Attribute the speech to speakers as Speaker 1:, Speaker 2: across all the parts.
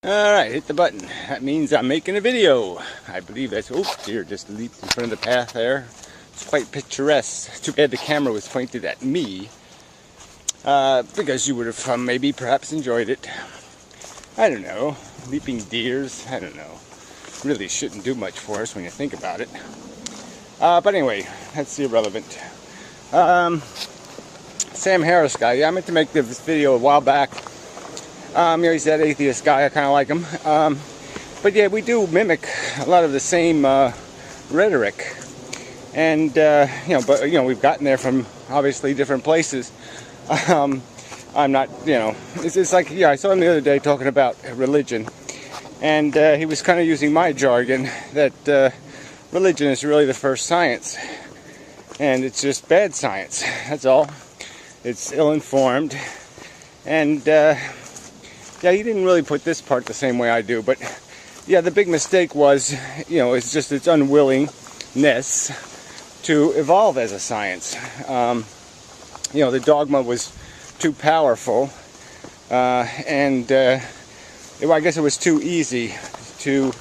Speaker 1: Alright, hit the button. That means I'm making a video. I believe that's... Oh, deer just leaped in front of the path there. It's quite picturesque. Too bad the camera was pointed at me. Because you would have maybe perhaps enjoyed it. I don't know. Leaping deers, I don't know. Really shouldn't do much for us when you think about it. But anyway, that's irrelevant. Sam Harris guy. Yeah, I meant to make this video a while back. He's that atheist guy. I kind of like him. But yeah, we do mimic a lot of the same rhetoric. And, we've gotten there from obviously different places. I'm not, it's like, yeah, I saw him the other day talking about religion. And he was kind of using my jargon that religion is really the first science. And it's just bad science. That's all. It's ill-informed. And, yeah, he didn't really put this part the same way I do. But, yeah, the big mistake was, it's just its unwillingness to evolve as a science. The dogma was too powerful. And I guess it was too easy to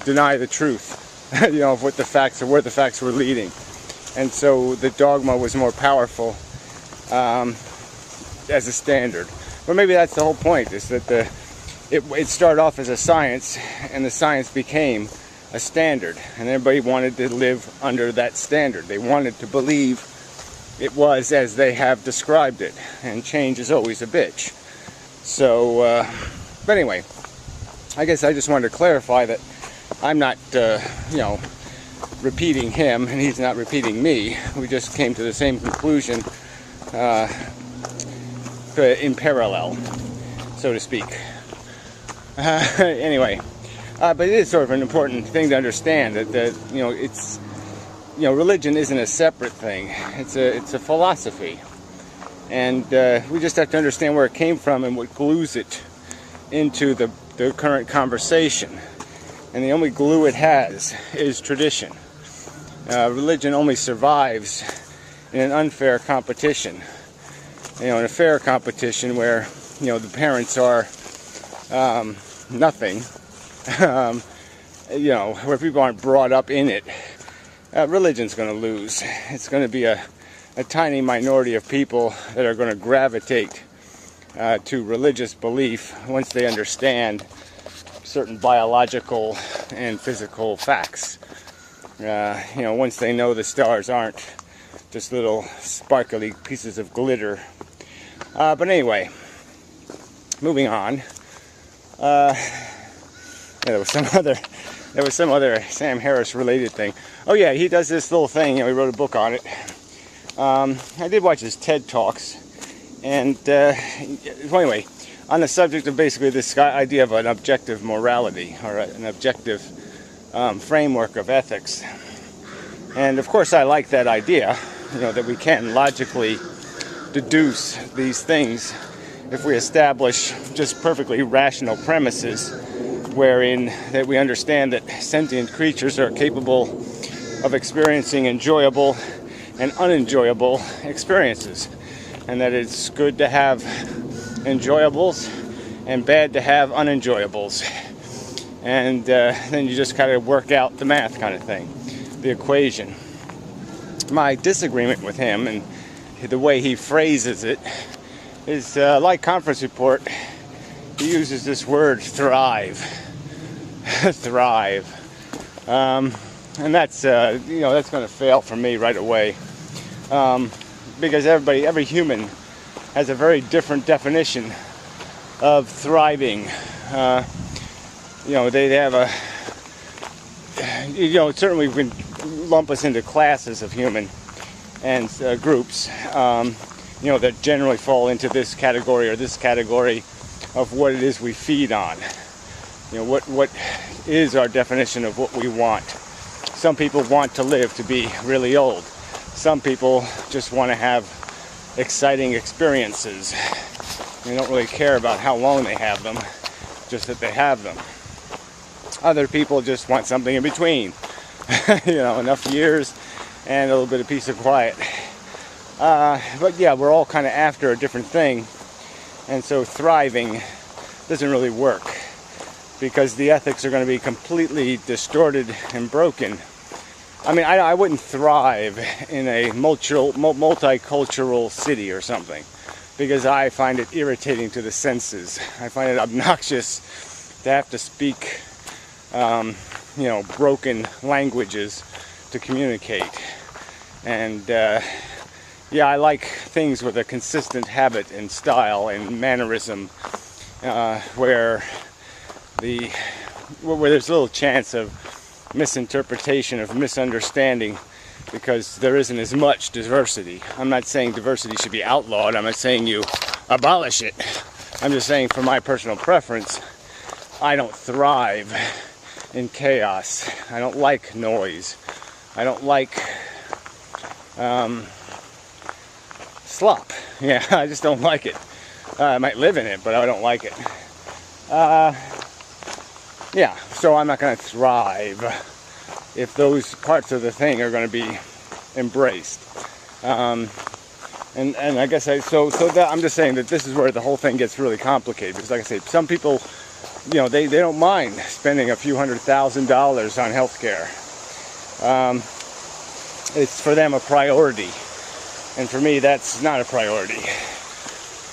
Speaker 1: deny the truth, of what the facts or where the facts were leading. And so the dogma was more powerful as a standard. But maybe that's the whole point, is that it started off as a science, and the science became a standard. And everybody wanted to live under that standard. They wanted to believe it was as they have described it. And change is always a bitch. So, but anyway, I guess I just wanted to clarify that I'm not, repeating him, and he's not repeating me. We just came to the same conclusion in parallel, so to speak. Anyway, but it is sort of an important thing to understand that religion isn't a separate thing. It's a philosophy. And we just have to understand where it came from and what glues it into the current conversation. And the only glue it has is tradition. Religion only survives in an unfair competition. In a fair competition where, the parents are nothing, where people aren't brought up in it, religion's going to lose. It's going to be a tiny minority of people that are going to gravitate to religious belief once they understand certain biological and physical facts. Once they know the stars aren't just little sparkly pieces of glitter. But anyway, moving on. There was some other Sam Harris related thing. Oh yeah, he does this little thing. He wrote a book on it. I did watch his TED Talks, and anyway, on the subject of basically this idea of an objective morality, or an objective framework of ethics. And of course I like that idea, that we can logically deduce these things if we establish just perfectly rational premises wherein that we understand that sentient creatures are capable of experiencing enjoyable and unenjoyable experiences, and that it's good to have enjoyables and bad to have unenjoyables, and then you just kind of work out the math kind of thing, the equation. My disagreement with him and the way he phrases it is like Conference Report. He uses this word thrive. Thrive. And that's that's going to fail for me right away, because every human has a very different definition of thriving. They have a, certainly we can lump us into classes of human and groups, that generally fall into this category or this category of what it is we feed on. What is our definition of what we want? Some people want to live to be really old. Some people just want to have exciting experiences. They don't really care about how long they have them, just that they have them. Other people just want something in between. Enough years and a little bit of peace and quiet. But yeah, we're all kind of after a different thing. And so thriving doesn't really work, because the ethics are going to be completely distorted and broken. I mean, I wouldn't thrive in a multicultural city or something, because I find it irritating to the senses. I find it obnoxious to have to speak, broken languages to communicate. And yeah, I like things with a consistent habit and style and mannerism, where there's little chance of misinterpretation, of misunderstanding, because there isn't as much diversity. I'm not saying diversity should be outlawed. I'm not saying you abolish it. I'm just saying, for my personal preference, I don't thrive in chaos. I don't like noise. I don't like slop. Yeah, I just don't like it. I might live in it, but I don't like it. Yeah, so I'm not going to thrive if those parts of the thing are going to be embraced. And I guess I'm just saying that this is where the whole thing gets really complicated, because, like I say, some people, they don't mind spending a few $100,000 on healthcare. It's for them a priority, and for me that's not a priority.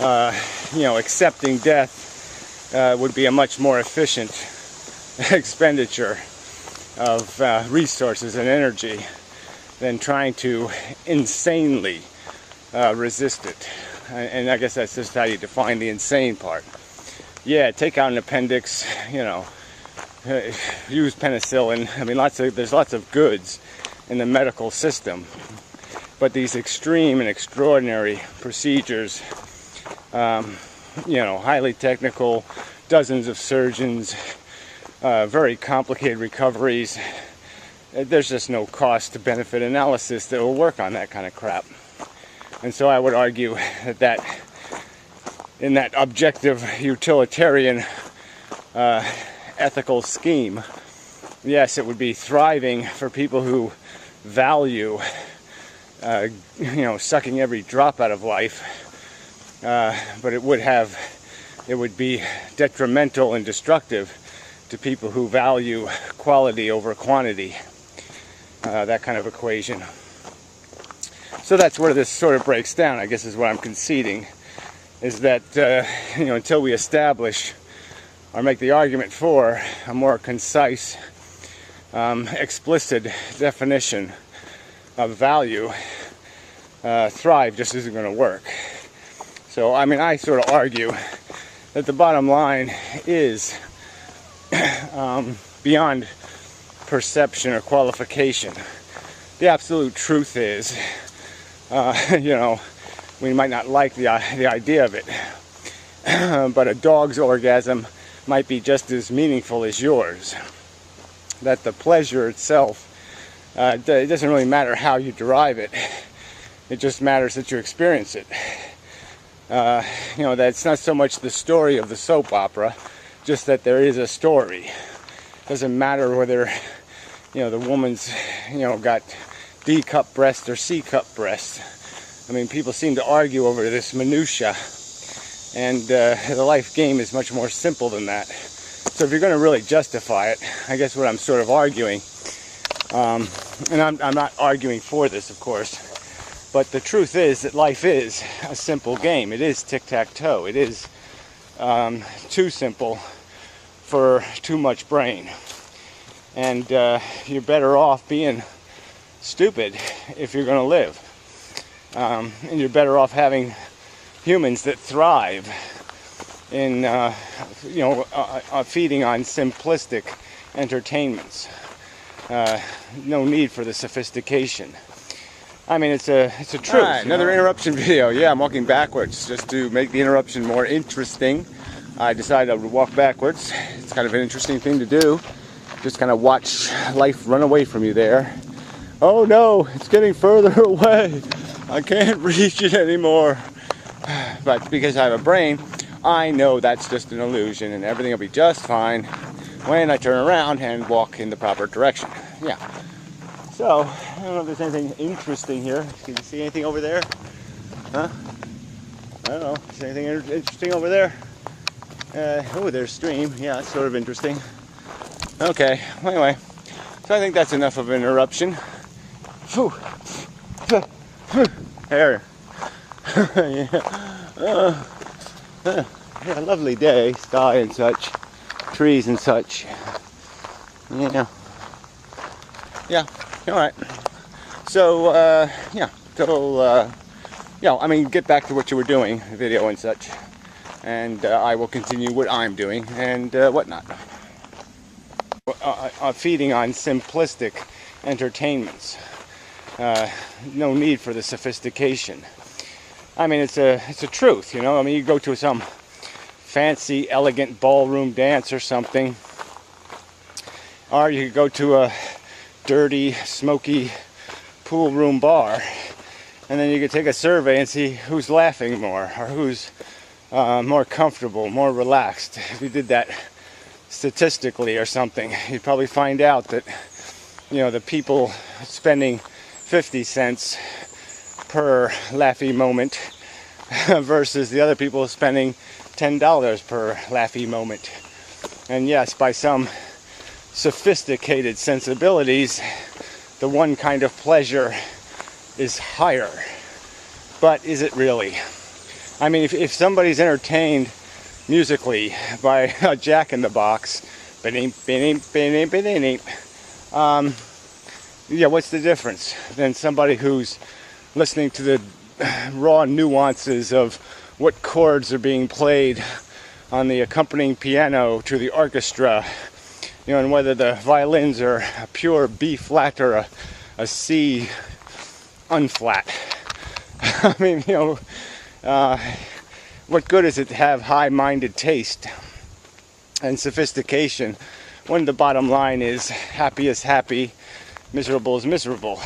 Speaker 1: Accepting death would be a much more efficient expenditure of resources and energy than trying to insanely resist it. And I guess that's just how you define the insane part. Yeah, take out an appendix, use penicillin. I mean, there's lots of goods in the medical system, but these extreme and extraordinary procedures, highly technical, dozens of surgeons, very complicated recoveries, there's just no cost to benefit analysis that will work on that kind of crap. And so I would argue that in that objective utilitarian ethical scheme, yes, it would be thriving for people who value sucking every drop out of life, but it would be detrimental and destructive to people who value quality over quantity, that kind of equation. So that's where this sort of breaks down, I guess, is what I'm conceding, is that until we establish or make the argument for a more concise, explicit definition of value, thrive just isn't going to work. So, I mean, I sort of argue that the bottom line is beyond perception or qualification. The absolute truth is, we might not like the idea of it, but a dog's orgasm might be just as meaningful as yours. That the pleasure itself, it doesn't really matter how you derive it. It just matters that you experience it. That's not so much the story of the soap opera, just that there is a story. It doesn't matter whether, the woman's, got D cup breasts or C cup breasts. I mean, people seem to argue over this minutia, and the life game is much more simple than that. So if you're going to really justify it, I guess what I'm sort of arguing, and I'm not arguing for this, of course, but the truth is that life is a simple game. It is tic-tac-toe. It is too simple for too much brain. And you're better off being stupid if you're going to live. And you're better off having humans that thrive in, feeding on simplistic entertainments. No need for the sophistication. I mean, it's a truth. Right, another interruption video. Yeah, I'm walking backwards just to make the interruption more interesting. I decided I would walk backwards. It's kind of an interesting thing to do. Just kind of watch life run away from you there. Oh no, it's getting further away. I can't reach it anymore. But because I have a brain, I know that's just an illusion and everything will be just fine when I turn around and walk in the proper direction. Yeah. So, I don't know if there's anything interesting here. Can you see anything over there? Huh? I don't know. Is there anything interesting over there? Oh, there's stream. Yeah, it's sort of interesting. Okay, well, anyway, so I think that's enough of an interruption. Whew. There. Yeah. Yeah, lovely day, sky and such, trees and such. Yeah. Yeah, alright. So, yeah, so, I mean, get back to what you were doing, video and such. And I will continue what I'm doing and whatnot. Feeding on simplistic entertainments. No need for the sophistication. I mean, it's a truth, you know. I mean, you go to some fancy, elegant ballroom dance or something, or you could go to a dirty, smoky pool room bar, and then you could take a survey and see who's laughing more or who's more comfortable, more relaxed. If you did that statistically or something, you'd probably find out that, you know, the people spending 50 cents per laughy moment versus the other people spending $10 per laughy moment. And yes, by some sophisticated sensibilities, the one kind of pleasure is higher. But is it really? I mean, if somebody's entertained musically by a Jack in the Box, yeah, what's the difference than somebody who's listening to the raw nuances of what chords are being played on the accompanying piano to the orchestra, you know, and whether the violins are a pure B flat or a C unflat. I mean, you know, what good is it to have high-minded taste and sophistication when the bottom line is happy is happy, miserable is miserable?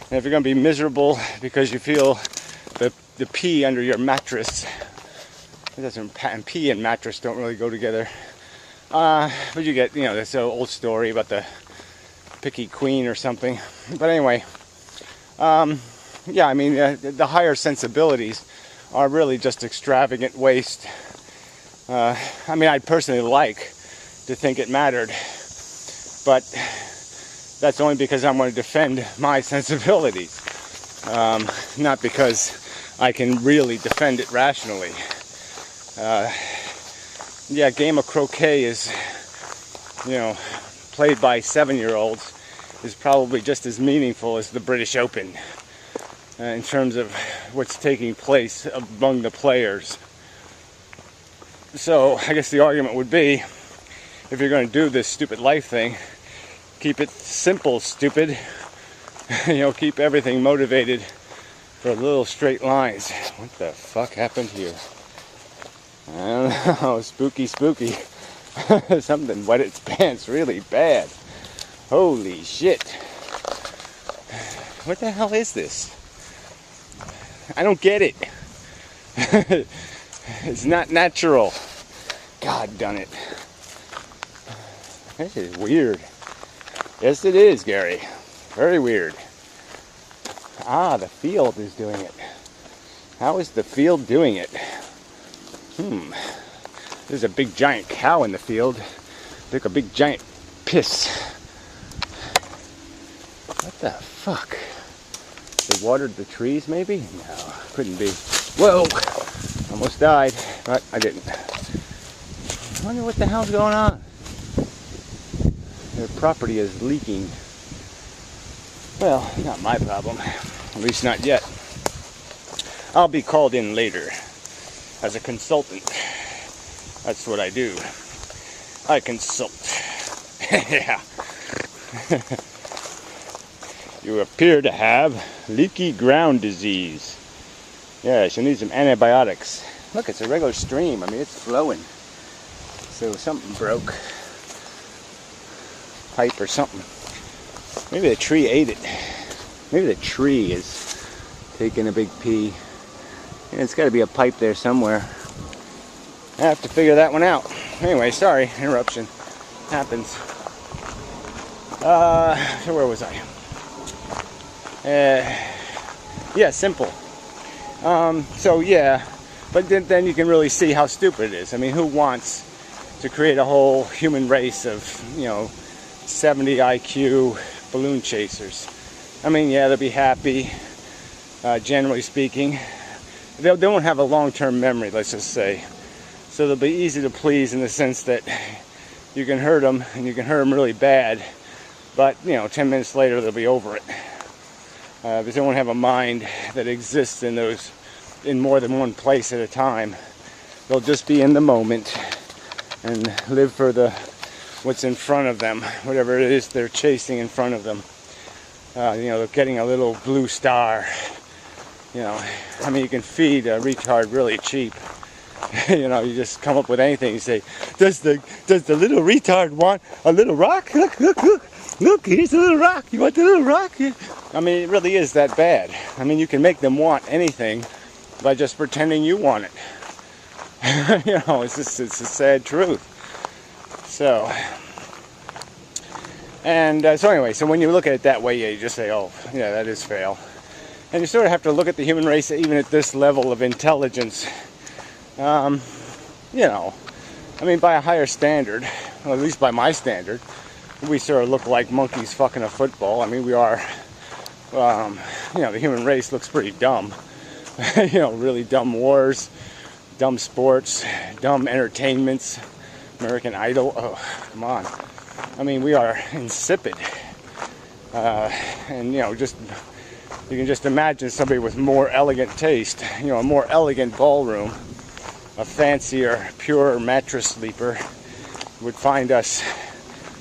Speaker 1: And if you're going to be miserable because you feel the pee under your mattress, it doesn't, pee and mattress don't really go together. But you get, you know, this old story about the picky queen or something. But anyway, yeah, I mean, the higher sensibilities are really just extravagant waste. I mean, I'd personally like to think it mattered, but that's only because I'm going to defend my sensibilities, not because I can really defend it rationally. Yeah, game of croquet is, you know, played by 7-year-olds is probably just as meaningful as the British Open in terms of what's taking place among the players. So I guess the argument would be, if you're going to do this stupid life thing, keep it simple, stupid. You know, keep everything motivated for little straight lines. What the fuck happened here? I don't know. Spooky, spooky. Something wet its pants really bad. Holy shit. What the hell is this? I don't get it. It's not natural. God done it. This is weird. Yes, it is, Gary. Very weird. Ah, the field is doing it. How is the field doing it? There's a big giant cow in the field. Took a big giant piss. What the fuck? They watered the trees, maybe? No, couldn't be. Whoa! Almost died, but I didn't. I wonder what the hell's going on. Their property is leaking. Well, not my problem. At least not yet. I'll be called in later as a consultant. That's what I do. I consult. Yeah. You appear to have leaky ground disease. Yes, you need some antibiotics. Look, it's a regular stream. I mean, it's flowing. So something broke. Pipe or something. Maybe the tree ate it. Maybe the tree is taking a big pee. And it's got to be a pipe there somewhere. I have to figure that one out. Anyway, sorry, interruption. Happens. So where was I? Yeah, simple. So yeah, But then you can really see how stupid it is. I mean, who wants to create a whole human race of, 70 IQ balloon chasers? I mean, yeah, they'll be happy, generally speaking. They won't have a long-term memory, let's just say. So they'll be easy to please in the sense that you can hurt them, and you can hurt them really bad, but 10 minutes later they'll be over it. Because they won't have a mind that exists in more than one place at a time. They'll just be in the moment and live for what's in front of them, whatever it is they're chasing in front of them. They're getting a little blue star. I mean, you can feed a retard really cheap. You just come up with anything. You say, does the little retard want a little rock? Look, here's a little rock. You want the little rock? I mean, it really is that bad. I mean, you can make them want anything by just pretending you want it. It's a sad truth. So anyway, so when you look at it that way, you just say, oh, yeah, that is fail. And you sort of have to look at the human race, even at this level of intelligence, I mean, by a higher standard, well, at least by my standard, we sort of look like monkeys fucking a football. I mean, we are, the human race looks pretty dumb. Really dumb wars, dumb sports, dumb entertainments, American Idol. Oh, come on. I mean, we are insipid. And, you can just imagine somebody with more elegant taste, a more elegant ballroom, a fancier, purer mattress sleeper would find us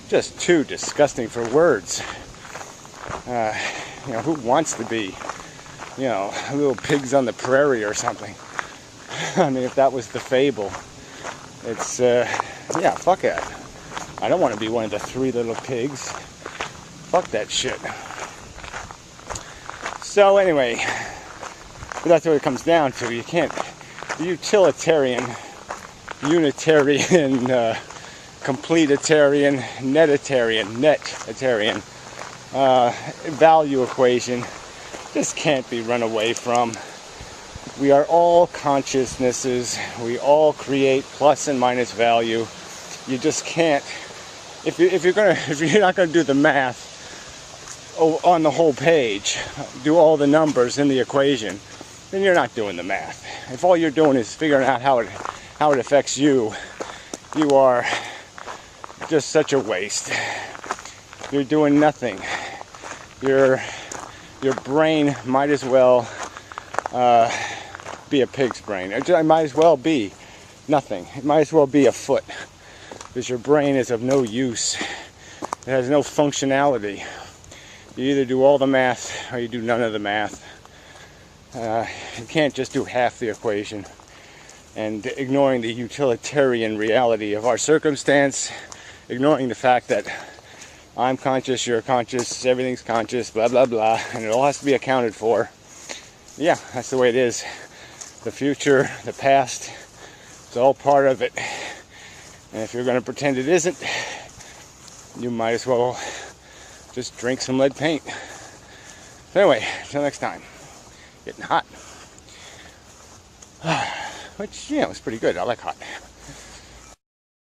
Speaker 1: just too disgusting for words. Who wants to be, little pigs on the prairie or something? I mean, if that was the fable, it's, fuck it. I don't want to be one of the 3 little pigs. Fuck that shit. So anyway, that's what it comes down to. You can't, utilitarian, unitarian, completitarian, netitarian value equation just can't be run away from. We are all consciousnesses. We all create plus and minus value. You just can't. If you're not going to do the math on the whole page, do all the numbers in the equation, then you're not doing the math. If all you're doing is figuring out how it affects you, you are just such a waste. You're doing nothing. Your brain might as well be a pig's brain. It might as well be nothing. It might as well be a foot, because your brain is of no use. It has no functionality. You either do all the math or you do none of the math. You can't just do half the equation. And ignoring the utilitarian reality of our circumstance, ignoring the fact that I'm conscious, you're conscious, everything's conscious, blah, blah, blah, and it all has to be accounted for. Yeah, that's the way it is. The future, the past, it's all part of it. And if you're going to pretend it isn't, you might as well just drink some lead paint. So anyway, until next time. Getting hot. Which, it's pretty good. I like hot.